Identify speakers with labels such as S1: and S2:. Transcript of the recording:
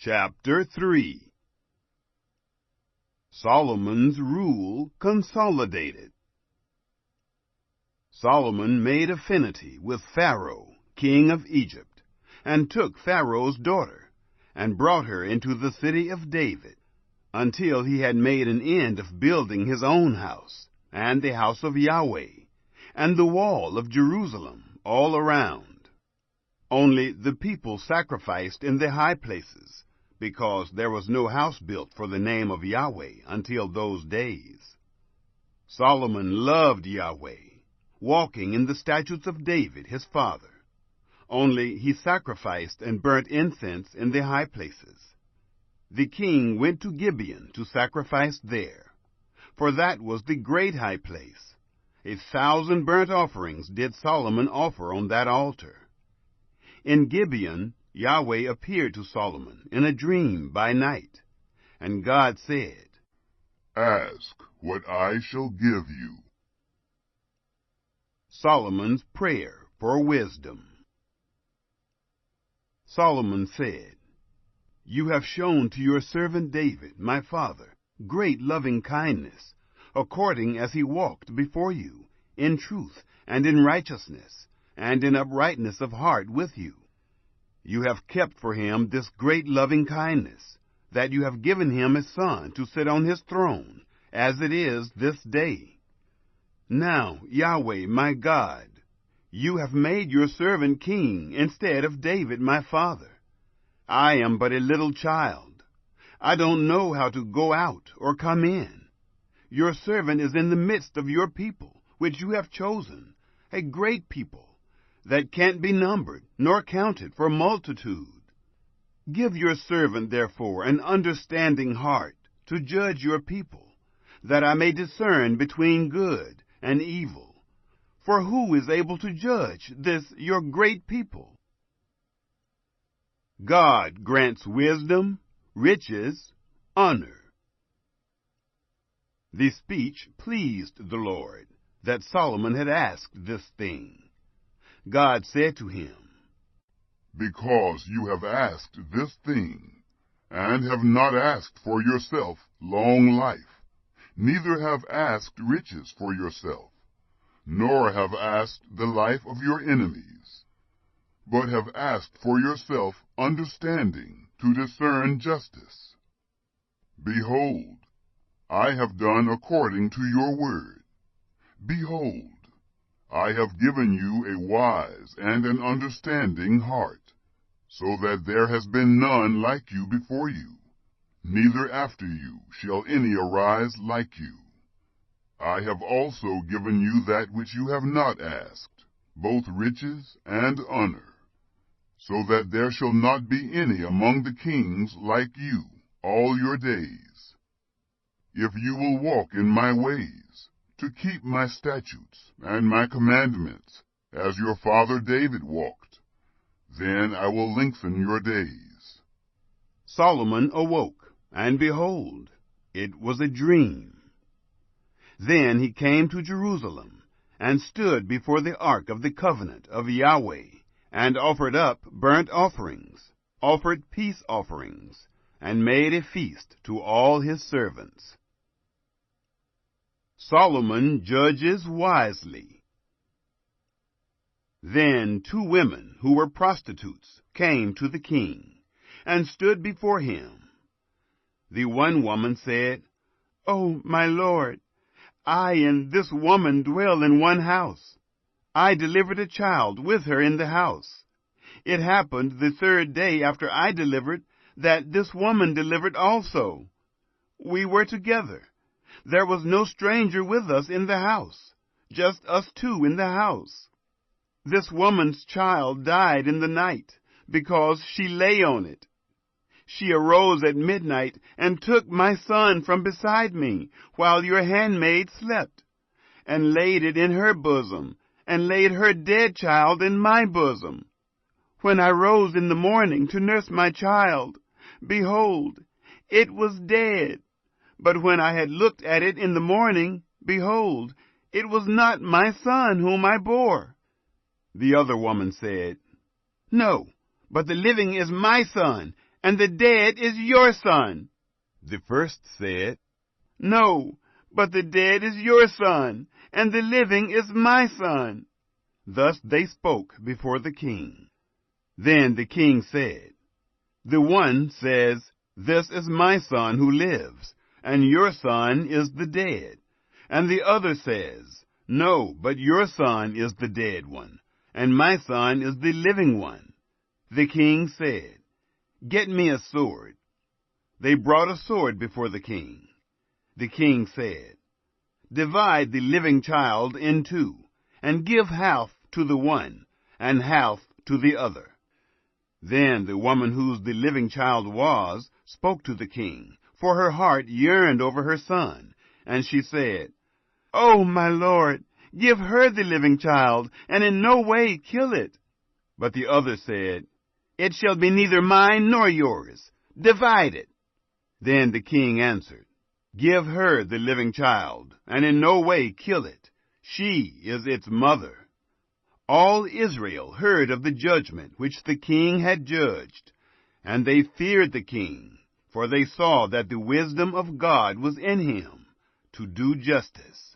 S1: Chapter 3. Solomon's rule consolidated. Solomon made affinity with Pharaoh, king of Egypt, and took Pharaoh's daughter, and brought her into the city of David, until he had made an end of building his own house, and the house of Yahweh, and the wall of Jerusalem all around. Only the people sacrificed in the high places, because there was no house built for the name of Yahweh until those days. Solomon loved Yahweh, walking in the statutes of David his father. Only he sacrificed and burnt incense in the high places. The king went to Gibeon to sacrifice there, for that was the great high place. 1,000 burnt offerings did Solomon offer on that altar. In Gibeon, Yahweh appeared to Solomon in a dream by night, and God said,
S2: "Ask what I shall give you."
S1: Solomon's prayer for wisdom. Solomon said, "You have shown to your servant David, my father, great loving kindness, according as he walked before you, in truth and in righteousness, and in uprightness of heart with you. You have kept for him this great loving kindness, that you have given him a son to sit on his throne, as it is this day. Now, Yahweh, my God, you have made your servant king instead of David, my father. I am but a little child. I don't know how to go out or come in. Your servant is in the midst of your people, which you have chosen, a great people, that can't be numbered nor counted for multitude. Give your servant, therefore, an understanding heart to judge your people, that I may discern between good and evil. For who is able to judge this your great people?" God grants wisdom, riches, honor. The speech pleased the Lord, that Solomon had asked this thing. God said to him,
S2: "Because you have asked this thing, and have not asked for yourself long life, neither have asked riches for yourself, nor have asked the life of your enemies, but have asked for yourself understanding to discern justice. Behold, I have done according to your word. Behold, I have given you a wise and an understanding heart, so that there has been none like you before you, neither after you shall any arise like you. I have also given you that which you have not asked, both riches and honor, so that there shall not be any among the kings like you all your days. If you will walk in my ways, to keep my statutes and my commandments, as your father David walked, then I will lengthen your days."
S1: Solomon awoke, and behold, it was a dream. Then he came to Jerusalem, and stood before the ark of the covenant of Yahweh, and offered up burnt offerings, offered peace offerings, and made a feast to all his servants. Solomon judges wisely. Then 2 women who were prostitutes came to the king, and stood before him. The one woman said, "Oh, my lord, I and this woman dwell in one house. I delivered a child with her in the house. It happened the 3rd day after I delivered that this woman delivered also. We were together. There was no stranger with us in the house, just us 2 in the house. This woman's child died in the night, because she lay on it. She arose at midnight and took my son from beside me, while your handmaid slept, and laid it in her bosom, and laid her dead child in my bosom. When I rose in the morning to nurse my child, behold, it was dead. But when I had looked at it in the morning, behold, it was not my son whom I bore." The other woman said, "No, but the living is my son, and the dead is your son. The first said, No, but the dead is your son, and the living is my son. Thus they spoke before the king. Then the king said, The one says, This is my son who lives, and your son is the dead. And the other says, No, but your son is the dead one, and my son is the living one. The king said, Get me a sword. They brought a sword before the king. The king said, Divide the living child in two, and give half to the one, and half to the other. Then the woman whose the living child was spoke to the king, for her heart yearned over her son, and she said, Oh, my lord, give her the living child, and in no way kill it. But the other said, It shall be neither mine nor yours. Divide it. Then the king answered, Give her the living child, and in no way kill it. She is its mother. All Israel heard of the judgment which the king had judged, and they feared the king, for they saw that the wisdom of God was in him to do justice.